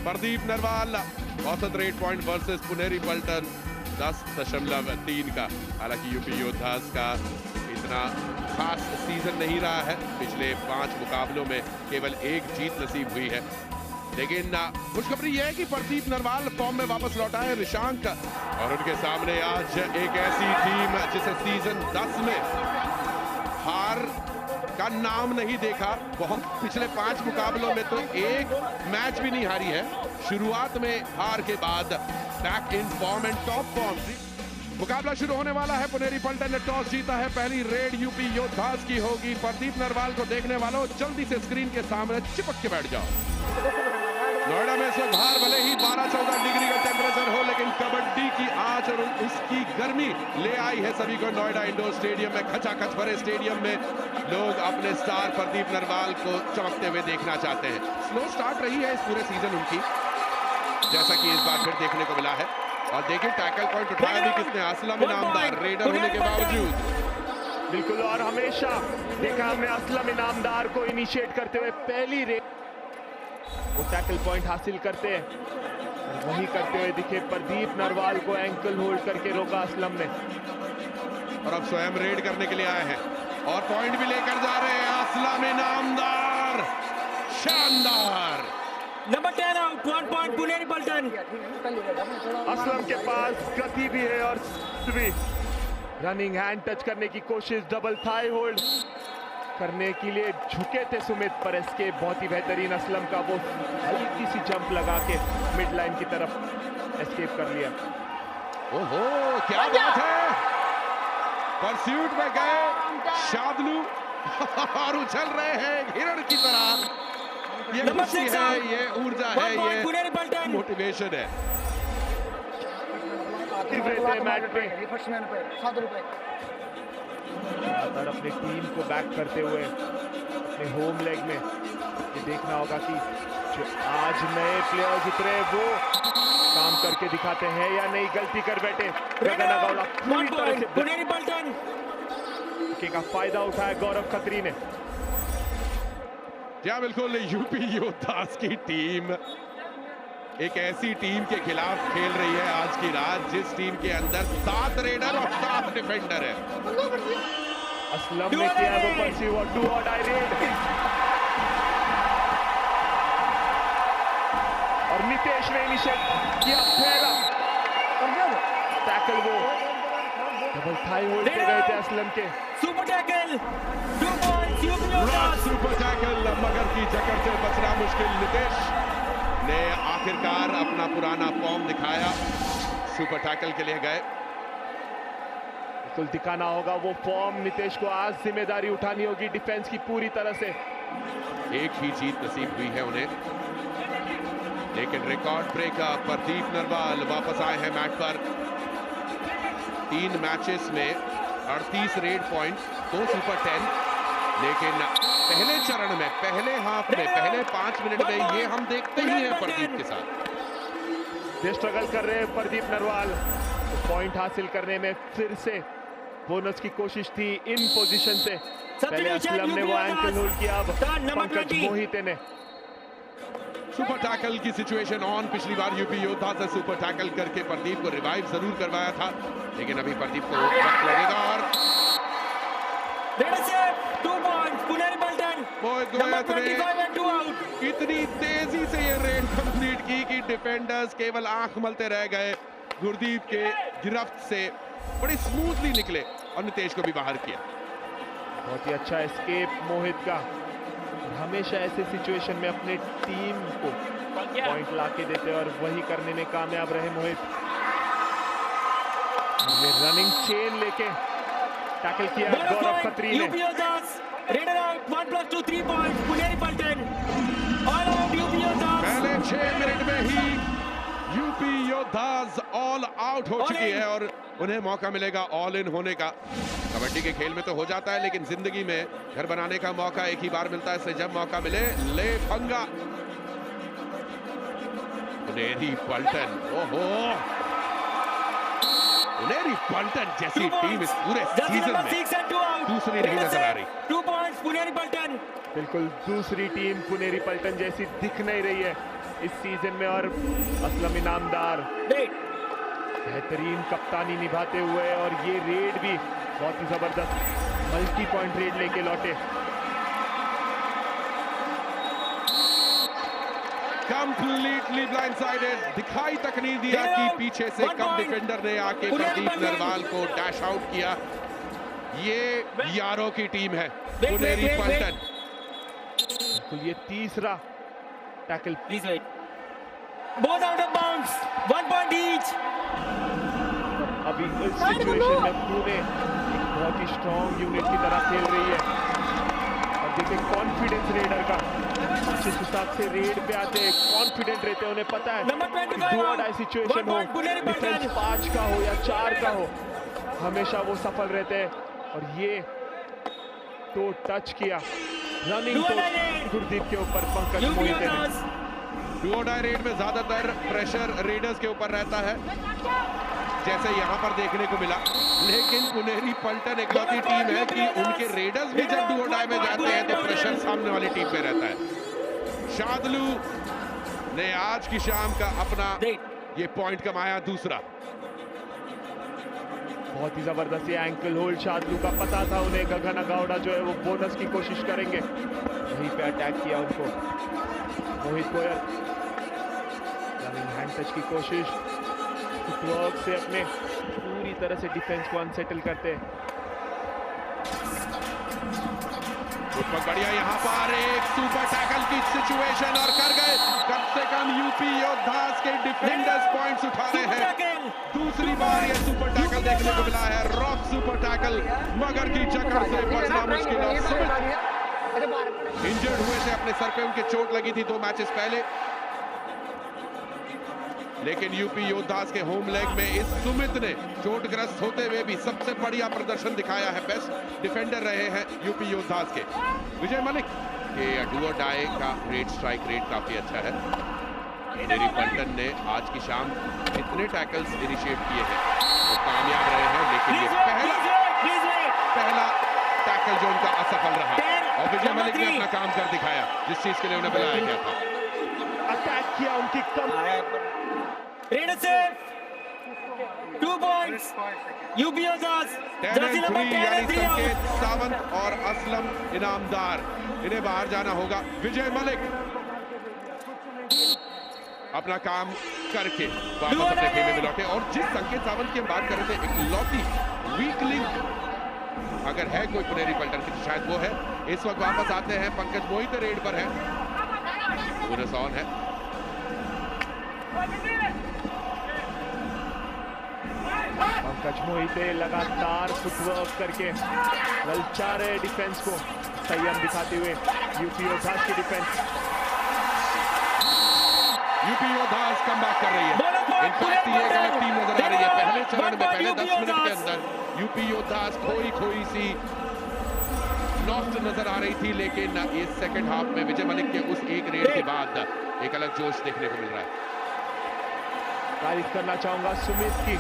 प्रदीप नरवाल औसत rate point versus Puneri पल्टन 10.3 का। हालांकि यूपी योद्धास का इतना खास सीजन नहीं रहा है, पिछले 5 मुकाबलों में केवल 1 जीत नसीब हुई है। लेकिन खुशखबरी यह है कि प्रदीप नरवाल फॉर्म में वापस लौटा है ऋषांक, और उनके सामने आज एक ऐसी टीम जिसे सीजन 10 में हार का नाम नहीं देखा, बहुत पिछले 5 मुकाबलों में तो 1 मैच भी नहीं हारी है। शुरुआत में हार के बाद back in form and top form. मुकाबला शुरू होने वाला है। पुनेरी पल्टन ने टॉस जीता है, पहली रेड यूपी योद्धास की होगी। प्रदीप नरवाल को देखने वालों जल्दी से स्क्रीन के सामने चिपक के बैठ जाओ। नोएडा में इस वक्त बाहर भले ही 12-14 डिग्री का टेम्परेचर हो, लेकिन कबड्डी की आंच और उसकी गर्मी ले आई है सभी को नोएडा इंडोर स्टेडियम में। खचाखच भरे स्टेडियम में लोग अपने स्टार प्रदीप नरवाल को चमकते हुए देखना चाहते हैं। स्लो स्टार्ट रही है इस पूरे सीजन उनकी, जैसा कि इस बार फिर देखने को मिला है। और देखिए टैकल पॉइंट उठाया भी किसने, असलम इनामदार, रेडर होने के बावजूद। बिल्कुल, और हमेशा देखा हमने असलम इनामदार को इनिशिएट करते हुए पहली रेड वो टैकल पॉइंट हासिल करते हैं, और वही करते हुए दिखे प्रदीप नरवाल को एंकल होल्ड करके रोका असलम ने, और अब स्वयं रेड करने के लिए आए हैं और पॉइंट भी लेकर जा रहे हैं असलम इनामदार। शानदार number 10 out, 1 point Puneri Paltan. Aslam के पास गति भी है और भी। रनिंग हैंड टच करने की कोशिश, डबल थाई होल्ड करने के लिए झुके थे सुमित, पर एस्केप बहुत ही बेहतरीन असलम का, वो हल्की सी जंप लगा के मिड लाइन की तरफ एस्केप कर लिया। ओहो क्या बात है, परस्यूट में गए शादलू और उछल रहे हैं हिरण की तरह। ये खुशी है, ये ऊर्जा है, ये मोटिवेशन है। मैच पे लगातार अपनी टीम को बैक करते हुए अपने होम लेग में ये देखना होगा कि जो आज नए प्लेयर्स उतरे वो काम करके दिखाते हैं या नहीं, गलती कर बैठे। पूरी तरह से पुनेरी पल्टन का फायदा उठाया गौरव खत्री ने। क्या बिल्कुल, यूपी योद्धास की टीम एक ऐसी टीम के खिलाफ खेल रही है आज की रात जिस टीम के अंदर 7 रेडर और 7 डिफेंडर है। असलम ने किया वो परस्यू और 2 और डाई रेड, और नितेश ने इनिशिएट किया पहला टैकल, वो डबल थाई होल्ड पे गए थे असलम के। Super tackle, 2 points UP योद्धास। Super tackle, मगर की जकड़ से बचना मुश्किल। नितेश ने आखिरकार अपना पुराना फॉर्म दिखाया, सुपर टैकल के लिए गए। बिल्कुल दिखाना होगा वो फॉर्म, नितेश को आज जिम्मेदारी उठानी होगी डिफेंस की पूरी तरह से। एक ही जीत नसीब हुई है उन्हें, लेकिन रिकॉर्ड ब्रेकर प्रदीप नरवाल वापस आए हैं मैच पर। 3 मैचेस में 38 रेड पॉइंट, 2 सुपर 10, लेकिन पहले चरण में, पहले हाफ में, पहले 5 मिनट में ये हम देखते ही हैं प्रदीप के साथ ये स्ट्रगल कर रहे हैं प्रदीप नरवाल। तो पॉइंट हासिल करने में फिर से बोनस की कोशिश थी इन पोजीशन से। पहले असलम ने वो एंकल होल्ड किया, अब पंकज मोहिते ने। सुपर टैकल की सिचुएशन ऑन। पिछली बार यूपी योद्धा से सुपर टैकल करके प्रदीप को रिवाइव जरूर करवाया था, लेकिन अभी प्रदीप को वक्त लगेगा। और 2 पॉइंट्स पुनेरी पल्टन। इतनी तेजी से ये रेड कंप्लीट की कि डिफेंडर्स केवल आंख मलते रह गए। गुरदीप के गिरफ्त से बड़ी स्मूथली निकले और नितेश को भी बाहर किया। बहुत ही अच्छा एस्केप मोहित का। हमेशा ऐसे सिचुएशन में अपने टीम को पॉइंट लाके देते और वही करने में कामयाब रहे मोहित। रनिंग चेन लेके टैकल किया गौरव खत्री ने। Raider out, 1+2 3 points Puneri Paltan. All out UP Yoddhas. पहले 6 मिनट में ही यूपी योद्धास ऑल आउट हो चुकी है और उन्हें मौका मिलेगा ऑल इन होने का। कबड्डी के खेल में तो हो जाता है, लेकिन जिंदगी में घर बनाने का मौका एक ही बार मिलता है, इससे जब मौका मिले ले पंगा। पुनेरी पल्टन, ओहो, पुनेरी पल्टन जैसी टीम इस पूरे सीजन में दूसरी नहीं नजर आ रही। 2 पॉइंट्स पुनेरी पल्टन। बिल्कुल दूसरी टीम पुनेरी पल्टन जैसी दिख नहीं रही है। इस सीजन में, और असलम इनामदार बेहतरीन कप्तानी निभाते हुए, और ये रेड भी बहुत ही जबरदस्त मल्टी पॉइंट रेड लेके लौटे। कंप्लीटली ब्लाइंडसाइडेड, दिखाई तक नहीं दिया कि पीछे से कब डिफेंडर ने आके प्रदीप नरवाल को डैश आउट किया। ये यारों की टीम है पुनेरी पल्टन। तो ये तीसरा tackle, please wait, both out of bounds, 1 point each. अभी इस सिचुएशन में पुणे एक बहुत ही स्ट्रॉन्ग यूनिट की तरह खेल रही है, और देखिए कॉन्फिडेंस रेडर का, जिस हिसाब से रेड पे आते हैं कॉन्फिडेंट रहते हैं, उन्हें पता है डू और डाई सिचुएशन हो, डिफेंस 5 का हो या 4 का हो, हमेशा वो सफल रहते हैं। और ये तो टच किया, रनिंग तो गुरदीप के ऊपर पंकज मोहिते ने। डू और डाई रेड में ज्यादातर प्रेशर रेडर्स के ऊपर रहता है, जैसे यहाँ पर देखने को मिला, लेकिन पुनेरी पल्टन इकलौती टीम है कि उनके रेडर्स भी जब डू और डाई में जाते हैं तो प्रेशर सामने वाली टीम पे रहता है। शादलू ने आज की शाम का अपना ये पॉइंट कमाया, दूसरा। बहुत ही जबरदस्त ये एंकल होल्ड शादलू का, पता था उन्हें गगन अगावड़ा जो है वो बोनस की कोशिश करेंगे, वहीं पे अटैक किया उनको। मोहित गोयल रनिंग हैंड टच की कोशिश, फुटवर्क से अपने पूरी तरह से डिफेंस को अनसेटल करते। बढ़िया यहाँ पर एक सुपर टैकल की सिचुएशन, और कर गए। कम से कम यूपी योद्धास के डिफेंडर्स पॉइंट्स उठा रहे हैं। दूसरी बार ये सुपर टैकल देखने को मिला है, रॉक सुपर टैकल, मगर की चक्कर से बचना मुश्किल। इंजर्ड हुए थे, अपने सर पे उनके चोट लगी थी 2 मैचेस पहले, लेकिन यूपी योद्धास के होम लेग में इस सुमित ने चोटग्रस्त होते हुए भी सबसे बढ़िया प्रदर्शन दिखाया है। बेस्ट डिफेंडर रहे हैं यूपी योद्धास के। विजय मलिक के डू और डाई का रेड स्ट्राइक रेट काफी अच्छा है। पुनेरी पल्टन ने आज की शाम जितने टैकल्स इनिशिएट किए हैं वो कामयाब रहे हैं, लेकिन ये पहला टैकल जो उनका असफल रहा, और विजय मलिक ने अपना काम कर दिखाया जिस चीज के लिए उन्हें बुलाया गया था। अटैक किया उनकी कम, raider save, 2 points UP योद्धास। Jersey number 10 संकेत सावंत और असलम इनामदार, इन्हें बाहर जाना होगा। विजय मलिक अपना काम करके वापस अपने खेमे में लौटे, और जिस संकेत सावंत की हम बात कर रहे थे, इकलौती वीक लिंक अगर है कोई पुनेरी पल्टन की तो शायद वो है। इस वक्त वापस आते हैं, पंकज मोहिते रेड पर है, बोनस ऑन है। पंकज मोहिते लगातार फुटवर्क करके ललचा रहे डिफेंस को, संयम दिखाते हुए यूपी योद्धास की डिफेंस। यूपी योद्धास कमबैक कर रही है। इनफैक्ट ये एक अलग टीम नजर आ रही है। पहले चरण में पहले 10 मिनट के अंदर यूपी योद्धास खोई सी लॉस्ट नजर आ रही थी, लेकिन इस सेकंड हाफ में विजय मलिक के उस एक रेड के बाद एक अलग जोश देखने को मिल रहा है। तारीफ करना चाहूंगा सुमित की।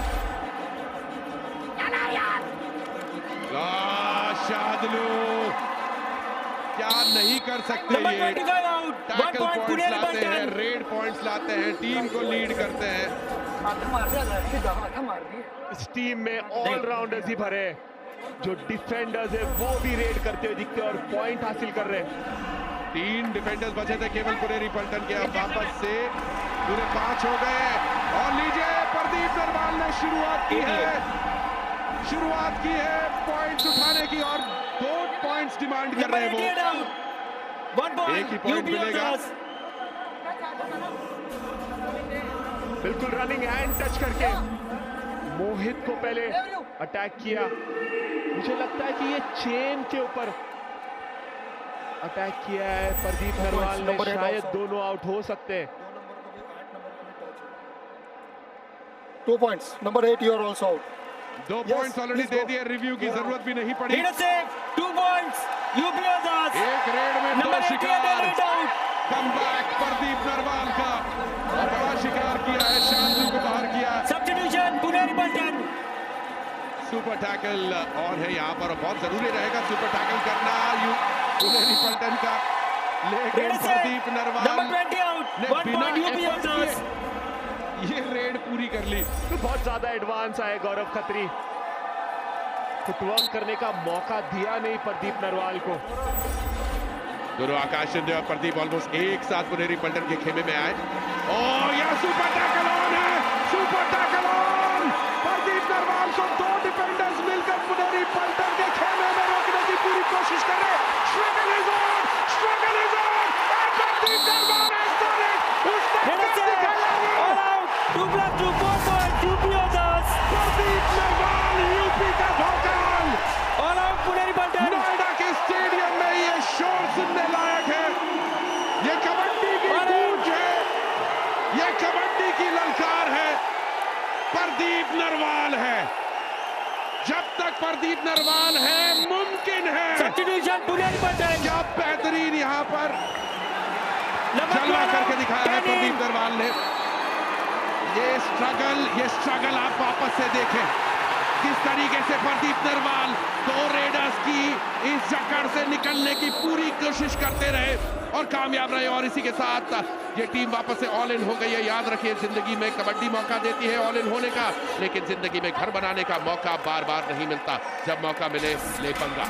शादलू क्या नहीं कर सकते, ये टैकल पॉइंट्स लाते हैं, रेड पॉइंट्स लाते हैं, टीम को लीड करते हैं। इस टीम में ऑलराउंडर्स ही भरे, जो डिफेंडर्स है वो भी रेड करते हुए दिखते हैं और पॉइंट हासिल कर रहे हैं। 3 डिफेंडर्स बचे थे केवल पुनेरी पल्टन के, अब वापस से पूरे 5 हो गए। और लीजिए प्रदीप नरवाल ने शुरुआत की है पॉइंट्स उठाने की, और 2 पॉइंट्स डिमांड कर रहे हैं वो। एक ही पॉइंट मिलेगा। बिल्कुल रनिंग हैंड टच करके मोहित को पहले अटैक किया। मुझे लगता है कि ये चेन के ऊपर अटैक किया है प्रदीप नरवाल ने, शायद दोनों आउट हो सकते हैं। 2 points. Number 8, you are also out. 2 points already दे दिए, रिव्यू की जरूरत भी नहीं पड़ी। 2 पॉइंट्स यूपी योद्धास। एक रेड में 2 शिकार, कमबैक प्रदीप नरवाल का, और बड़ा शिकार किया है, शादलू को बाहर किया। Substitution Puneri Paltan. Super tackle on है यहाँ पर, बहुत जरूरी रहेगा सुपर टैकल करना पुनेरी पल्टन का। लेकिन प्रदीप नरवाल ने बिना एफर्ट किए ये रेड पूरी कर ली। तो बहुत ज्यादा एडवांस आए गौरव खत्री, फुटवर्क करने का मौका दिया नहीं प्रदीप नरवाल को। दोनों आकाश शिंदे और प्रदीप ऑलमोस्ट एक साथ पुनेरी पल्टन के खेमे में आए और यह सुपर टैकल ऑन है, super tackle on. Pradeep Narwal को दो डिफेंडर्स मिलकर पुनेरी पल्टन के खेमे में रोकने की पूरी कोशिश कर रहे। Struggle is on, struggle is on. Pradeep Narwal has done it। उसने all out, 2+2 4 point UP Yoddhas. Pradeep Narwal UP का भौकाल। All out Puneri Paltan. नोएडा के स्टेडियम में ये शोर सुनने लायक है। ये कबड्डी की गूंज है, ये कबड्डी की ललकार है। प्रदीप नरवाल है, जब तक प्रदीप नरवाल है मुमकिन है। सब्स्टिट्यूशन पुनेरी पल्टन। क्या बेहतरीन यहाँ पर जलवा करके दिखाया है प्रदीप नरवाल ने। ये स्ट्रगल आप वापस से देखें किस तरीके से प्रदीप नरवाल दो रेडर्स की इस जकड़ से निकलने की पूरी कोशिश करते रहे और कामयाब रहे। और इसी के साथ ये टीम वापस से ऑल इन हो गई है। याद रखिए, जिंदगी में कबड्डी मौका देती है ऑल इन होने का, लेकिन जिंदगी में घर बनाने का मौका बार बार नहीं मिलता। जब मौका मिले ले पंगा।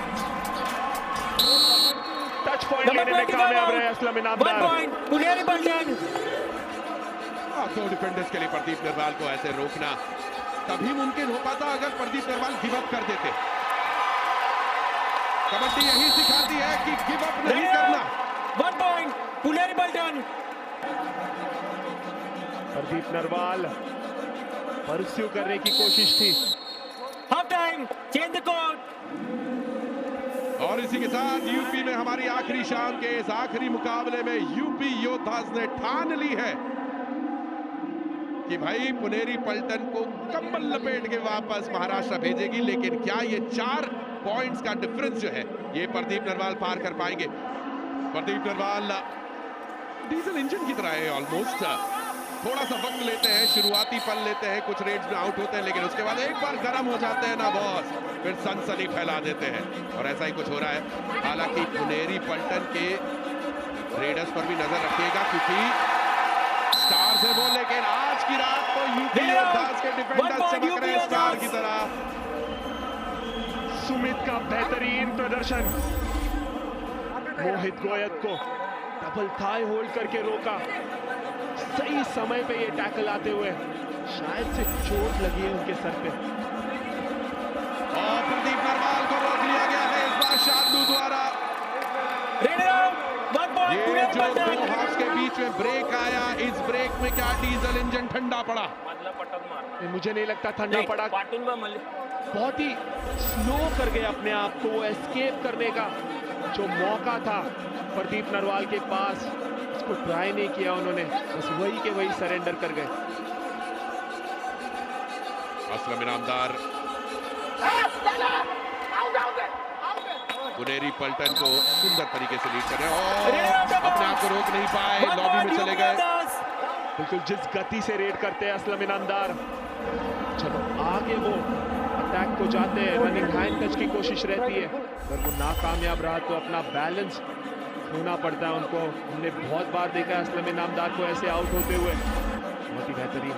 टच पॉइंट लेने में कामयाब रहे असलम इनामदार। 1 पॉइंट पुनेरी पल्टन। दो डिफेंडर्स के लिए प्रदीप नरवाल को ऐसे रोकना तभी मुमकिन हो पाता अगर प्रदीप नरवाल गिव अप कर देते। कबड्डी यही सिखाती है कि गिव अप नहीं करना। 1 पॉइंट पुनेरी पल्टन। प्रदीप नरवाल परस्यू करने की कोशिश थी। Half time, change the court. और इसी के साथ यूपी में हमारी आखिरी शाम के इस आखिरी मुकाबले में यूपी योद्धास ने ठान ली है कि भाई पुनेरी पल्टन को कंबल लपेट के वापस महाराष्ट्र भेजेगी। लेकिन क्या ये 4 पॉइंट्स का डिफरेंस जो है ये प्रदीप नरवाल पार कर पाएंगे? प्रदीप नरवाल डीजल इंजन की तरह है ऑलमोस्ट। थोड़ा सा वक्त लेते हैं, शुरुआती पल लेते हैं, कुछ रेड्स में आउट होते हैं, लेकिन उसके बाद एक बार गर्म हो जाते हैं ना बॉस, फिर सनसनी फैला देते हैं। और ऐसा ही कुछ हो रहा है। हालांकि पुनेरी पल्टन के रेडर्स पर भी नजर रखिएगा क्योंकि स्टार्स है वो, लेकिन आज की रात तो यूपी योद्धास के डिफेंडर्स चमक रहे हैं स्टार की तरह। सुमित का बेहतरीन प्रदर्शन, मोहित गोयत को डबल थाई होल्ड करके रोका। सही समय पे ये टैकल आते हुए शायद से चोट लगी है उनके सर पे। और प्रदीप नरवाल को रोक लिया गया है इस बार शार्दू द्वारा। ये जो दो हाफ के बीच में ब्रेक आया, इस ब्रेक में क्या डीजल इंजन ठंडा पड़ा? मुझे नहीं लगता ठंडा पड़ा, बहुत ही स्लो कर गए अपने आप को। एस्केप करने का जो मौका था प्रदीप नरवाल के पास, उसको ट्राई नहीं किया उन्होंने, बस वही के वही सरेंडर कर गए। असलम इनामदार पुनेरी पल्टन को सुंदर तरीके से लीड कर रहे हैं और अपने आप को रोक नहीं पाए, लॉबी में चले गए। बिल्कुल जिस गति से रेड करते हैं असलम इनामदार, चलो आगे वो अटैक को जाते हैं, रनिंग हैंड टच की कोशिश रहती है, अगर वो नाकामयाब रहा तो अपना बैलेंस खोना पड़ता है उनको। हमने बहुत बार देखा है असलम इनामदार को ऐसे आउट होते हुए। बहुत ही बेहतरीन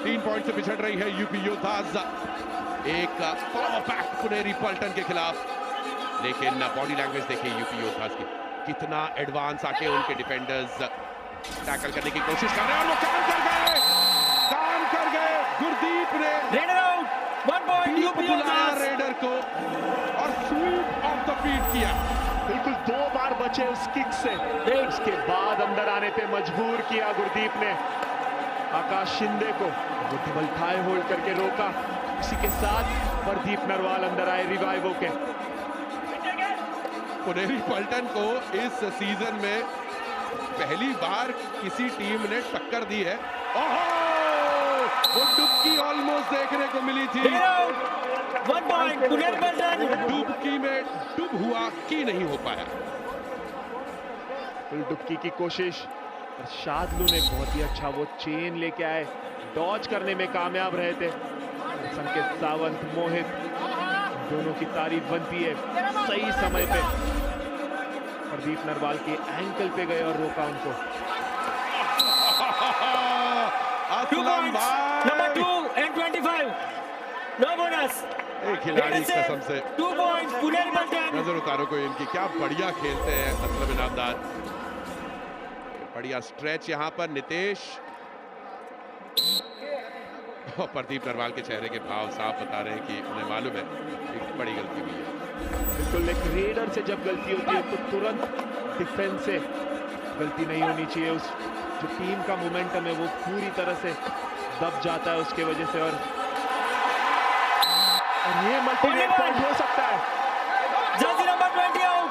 3 पॉइंट से पिछड़ रही है यूपी योद्धास। एक पावर पैक पुनेरी पल्टन के खिलाफ, लेकिन बॉडी लैंग्वेज देखिए यूपी योद्धास की, कितना एडवांस आके उनके डिफेंडर्स टैकल करने की कोशिश कर रहे हैं और वो काम कर गए। गुरदीप ने बुलाया रेडर को और स्वीप ऑफ द फीट किया। बिल्कुल 2 बार बचे उस किक से, उसके बाद अंदर आने पे मजबूर किया गुरदीप ने आकाश शिंदे को। वो डबल थाई होल्ड करके रोका। इसी के साथ प्रदीप नरवाल अंदर आए रिवाइवो के। पुनेरी पल्टन को इस सीजन में पहली बार किसी टीम ने टक्कर दी है। ओहो, वो डुबकी ऑलमोस्ट देखने को मिली थी। 1 पॉइंट पुनेरी पल्टन। डुबकी में डुब हुआ कि नहीं हो पाया। डुबकी की कोशिश, शादलू ने बहुत ही अच्छा वो चेन लेके आए, डॉज करने में कामयाब रहे थे। संकेत सावंत, मोहित, दोनों की तारीफ बनती है सही समय पे। प्रदीप नरवाल के एंकल पे गए और रोका उनको। 2 points. Number 2 and 25. No bonus. एक खिलाड़ी कसम से 2 points. पुनेरी पल्टन. नजर उतारो को इनकी, क्या बढ़िया खेलते हैं असलम इनामदार। बढ़िया स्ट्रेच यहाँ पर नितेश और प्रदीप नरवाल के चेहरे के भाव साफ बता रहे हैं कि उन्हें मालूम है एक बड़ी गलती हुई है। बिल्कुल, एक रेडर से जब गलती होती है तो तुरंत डिफेंस से गलती नहीं होनी चाहिए। उस जो टीम का मोमेंटम है वो पूरी तरह से दब जाता है उसके वजह से। और ये मल्टीरेट पॉइंट हो सकता है। Jersey number 20 out.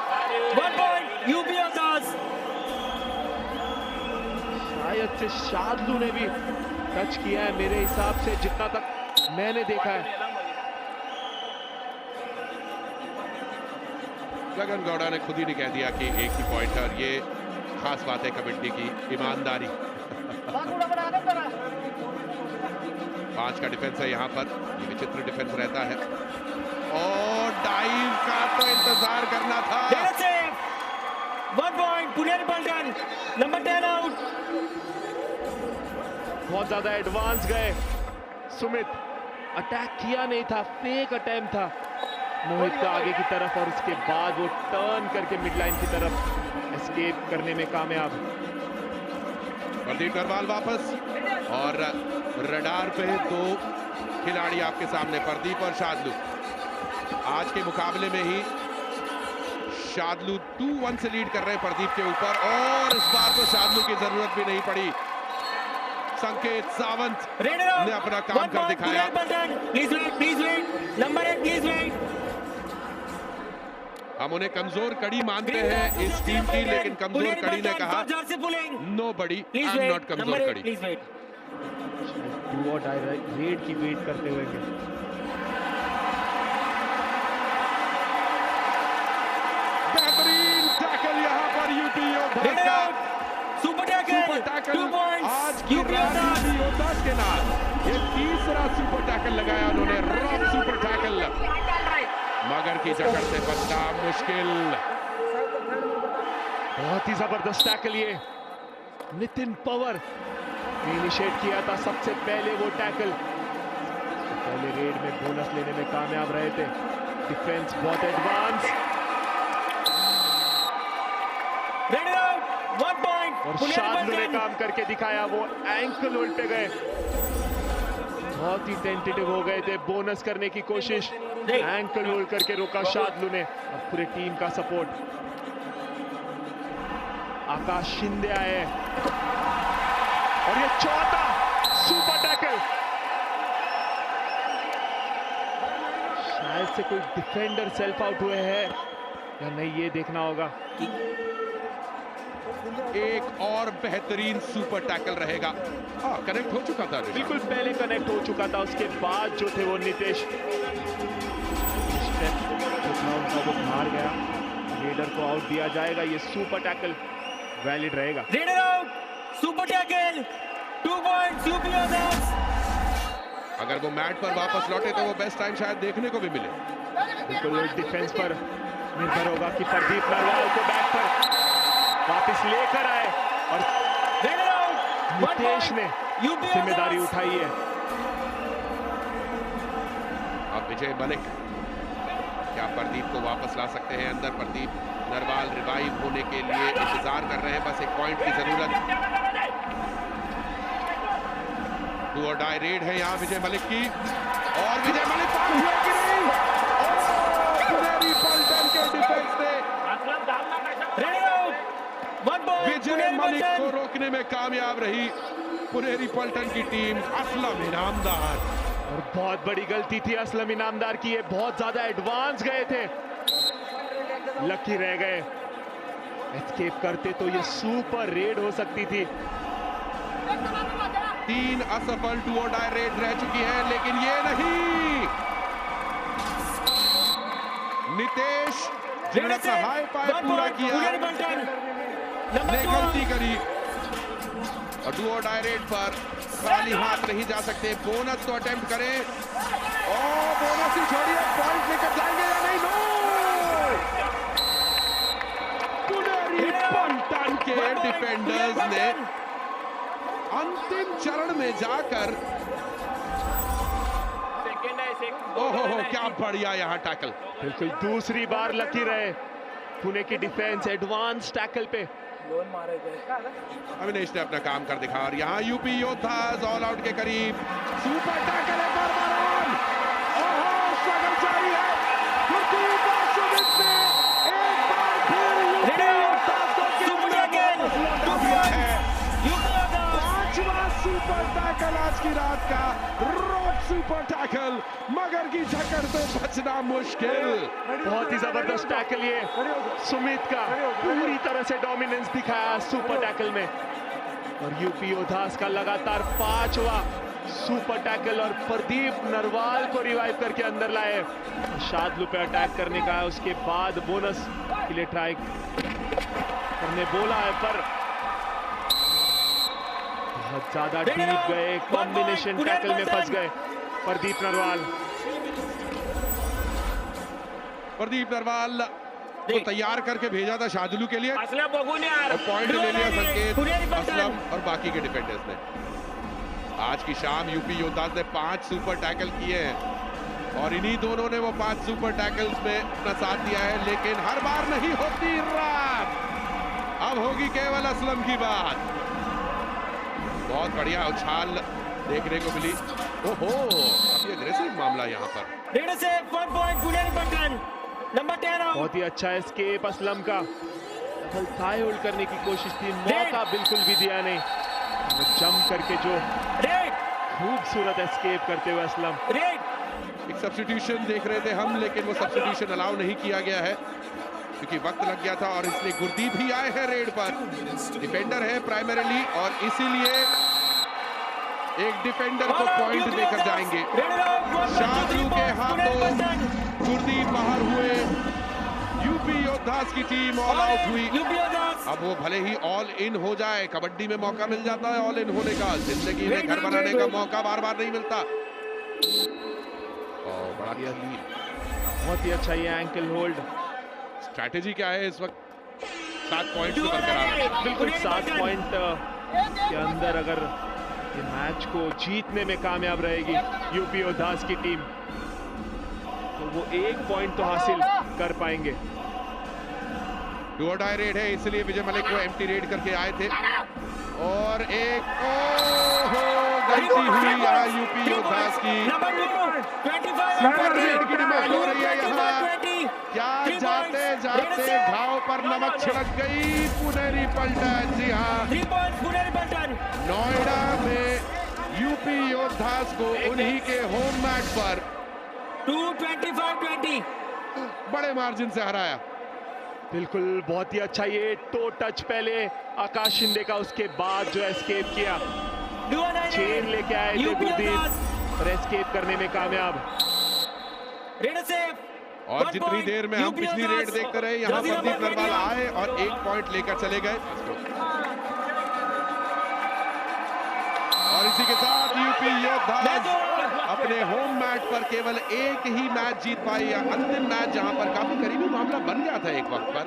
1 point. UP Yoddhas. शायद से शादलू ने भी टच किया है मेरे हिसाब से, जितना तक मैंने देखा है। गगन गौड़ा ने खुद ही नहीं कह दिया कि एक ही पॉइंट है, और ये खास बात है कबड्डी की, ईमानदारी। 5 का डिफेंस है यहाँ पर, ये विचित्र डिफेंस रहता है। और डाइव का तो इंतजार करना था। 1 point. Puneri Paltan. Number 10 out. बहुत ज्यादा एडवांस गए सुमित, अटैक किया नहीं था, फेक अटेम्प्ट था मोहित का आगे की तरफ, और उसके बाद वो टर्न करके मिड लाइन की तरफ एस्केप करने में कामयाब। प्रदीप नरवाल वापस, और रडार पे 2 खिलाड़ी आपके सामने, प्रदीप और शादलू। आज के मुकाबले में ही शादलू 2-1 से लीड कर रहे हैं प्रदीप के ऊपर, और इस बार तो शादलू की जरूरत भी नहीं पड़ी। संकेत सावंत ने अपना काम कर दिखाया। Please wait. Number 8 please wait. हम उन्हें कमजोर कड़ी मानते हैं इस टीम की, लेकिन कमजोर कड़ी ने कहा नो बड़ी, आई एम नॉट कमजोर कड़ी। Please wait. Do or die raid की वेट करते हुए। बेहतरीन टैकल यहाँ पर यूपी योद्धास का। Super tackle. 2 points. आज की यूपी योद्धास के नाम ये तीसरा सुपर टैकल लगाया उन्होंने, रॉक सुपर टैकल। मगर की जकड़ से बचना मुश्किल। बहुत ही जबरदस्त टैकल ये नितिन पवर ने इनिशिएट किया था सबसे पहले वो टैकल। पहले रेड में बोनस लेने में कामयाब रहे थे। डिफेंस बहुत एडवांस, 1 point. और शादलू ने काम करके दिखाया। वो एंकल होल्ड पे गए, बहुत ही टेंटेटिव हो गए थे, बोनस करने की कोशिश, एंकल होल्ड करके रोका शादलू ने, और पूरे टीम का सपोर्ट। आकाश शिंदे आए, और ये चौथा सुपर टैकल। शायद से कोई डिफेंडर सेल्फ आउट हुए हैं या नहीं, ये देखना होगा। एक और बेहतरीन सुपर टैकल रहेगा। कनेक्ट हो चुका था, बिल्कुल पहले कनेक्ट हो चुका था, उसके बाद जो थे वो नितेश जो था उनका वो बाहर गया। रेडर को आउट दिया जाएगा, ये सुपर टैकल वैलिड रहेगा। Raider out, super tackle, 2 points UP Yoddhas. अगर वो मैट पर वापस लौटे तो वो बेस्ट टाइम शायद देखने को भी मिले। बिल्कुल डिफेंस पर निर्भर होगा कि प्रदीप नरवाल को बैक पर वापस लेकर आए, और नितेश ने जिम्मेदारी उठाई है। अब विजय मलिक क्या प्रदीप को वापस ला सकते हैं अंदर? प्रदीप नरवाल रिवाइव होने के लिए इंतजार कर रहे हैं, बस एक पॉइंट की जरूरत। डू और डाई रेड है यहाँ विजय मलिक की, और विजय मलिक पास हुए कि नहीं? पुनेरी पल्टन के डिफेंस ने विजय मलिक को रोकने में कामयाब रही पुनेरी पल्टन की टीम। असलम इनामदार, और बहुत बड़ी गलती थी असलम इनामदार की, ये बहुत ज्यादा एडवांस गए थे, लकी रह गए। एस्केप करते तो ये सुपर रेड हो सकती थी। 3 असफल डू और डाई रेड रह चुकी है, लेकिन ये नहीं। नितेश जिन्होंने अपना हाई फाइव पूरा किया ने गलती करी, और डू और डाई रेड पर खाली हाथ नहीं जा सकते। बोनस तो अटेम्प्ट करें, और बोनस ही छोड़िए, पॉइंट लेकर जाएंगे या नहीं? नो, पुनेरी के डिफेंडर्स ने अंतिम चरण में जाकर ओहो क्या बढ़िया यहाँ टैकल। बिल्कुल दूसरी बार लकी रहे पुणे की डिफेंस एडवांस टैकल पे। अविनेश ने अपना काम कर दिखा और यहाँ यूपी योद्धास ऑल आउट के करीब। सुपर टैकल है बरबरान। ओहो स्ट्रगल जारी है। गुरदीप और सुमित ने एक बार फिर यूपी योद्धास को लौटा दिया है। पांचवा सुपर टैकल आज की रात का रॉक सुपर टैकल, मगर की झकड़ से बचना मुश्किल। बहुत ही जबरदस्त टैकल ये सुमित का, पूरी तरह से डोमिनेंस दिखाया सुपर टैकल में। और यूपी योद्धास का लगातार 5वां सुपर टैकल और प्रदीप नरवाल को रिवाइव करके अंदर लाए। शादलू पे अटैक करने का है, उसके बाद बोनस के लिए ट्राई करने बोला है पर बहुत ज्यादा डीप गए, कॉम्बिनेशन टैकल में फंस गए प्रदीप नरवाल। प्रदीप नरवाल को तैयार करके भेजा था शादुलू के लिए और पॉइंट ले लिया संकेत, असलम और बाकी के डिफेंडर्स ने। आज की शाम यूपी योद्धास ने 5 सुपर टैकल किए हैं और इन्हीं दोनों ने वो 5 सुपर टैकल्स में अपना साथ दिया है, लेकिन हर बार नहीं होती रात। अब होगी केवल असलम की बात। बहुत बढ़िया उछाल देखने को मिली। ओहो काफी अग्रेसिव मामला यहाँ पर। बहुत ही अच्छा एस्केप असलम का, थाई होल्ड करने की कोशिश थी, मौका बिल्कुल भी दिया नहीं। जंप करके जो खूबसूरत एस्केप करते हुए असलम। एक सब्स्टिट्यूशन देख रहे थे हम, लेकिन वो सब्स्टिट्यूशन अलाउ नहीं किया गया है क्योंकि वक्त लग गया था और इसलिए गुरदीप ही आए हैं रेड पर। डिफेंडर है प्राइमरीली और इसीलिए एक डिफेंडर को पॉइंट देकर जाएंगे। शादलू के हाथों गुरदीप बाहर हुए, यूपी योद्धास की टीम ऑल आउट हुई। अब वो भले ही ऑल इन हो जाए, कबड्डी में मौका मिल जाता है ऑल इन होने का, जिंदगी में घर बनाने का मौका बार बार नहीं मिलता। बड़ा बहुत ही अच्छा ये एंकल होल्ड। स्ट्रैटेजी क्या है इस वक्त? 7 पॉइंट बरकरार। बिल्कुल 7 पॉइंट के अंदर अगर ये मैच को जीतने में कामयाब रहेगी यूपी योद्धास की टीम तो वो 1 पॉइंट तो हासिल कर पाएंगे। डू और डाई रेड है, इसलिए विजय मलिक वो एम्प्टी रेड करके आए थे और एक गलती हुई यहाँ यूपी योद्धास की। सुपर रेड की डिमांड हो रही है यहाँ। क्या जाते जाते घाव पर नमक छिड़क गई पुनेरी पलटन। जी हाँ, नोएडा में यूपी योद्धास को उन्हीं के होम मैच पर 225-20 बड़े मार्जिन से हराया। बिल्कुल बहुत ही अच्छा ये टो टच पहले आकाश शिंदे का, उसके बाद जो एस्केप किया, चेन लेके आए थे गुरदीप और एस्केप करने में कामयाब। और जितनी देर में हम पिछली रेड देखते रहे, यहाँ प्रदीप नरवाल आए और 1 पॉइंट लेकर चले गए और इसी के साथ यूपी योद्धास अपने होम मैच पर केवल 1 ही मैच जीत पाई। अंतिम मैच जहां पर काफी करीबी मामला बन गया था एक वक्त पर।